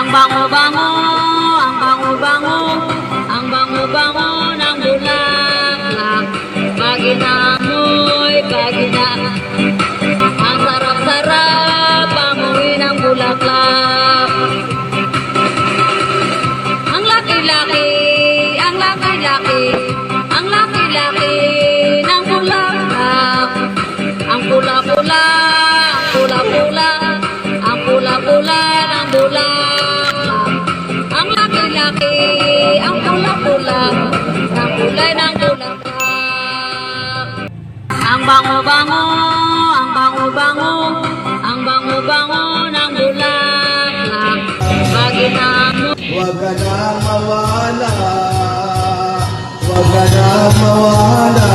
Ang bango-bango, ang bango-bango, ang bango-bango ng bulaklak. Pag inaamoy, pag ang sarap-sarap, amoy ng bulaklak. Ang laki-laki, ang laki-laki, ang laki-laki ng bulaklak. Ang pula-pula, ang pula-pula, ang pula-pula ng bulaklak. Ang laki-laki, ang pula-pula, ang kulay ng bulaklak. Ang bango-bango, ang bango-bango, ang bango-bango ng bulaklak. Pag inaamoy, huwag ka na mawala, huwag ka na mawala.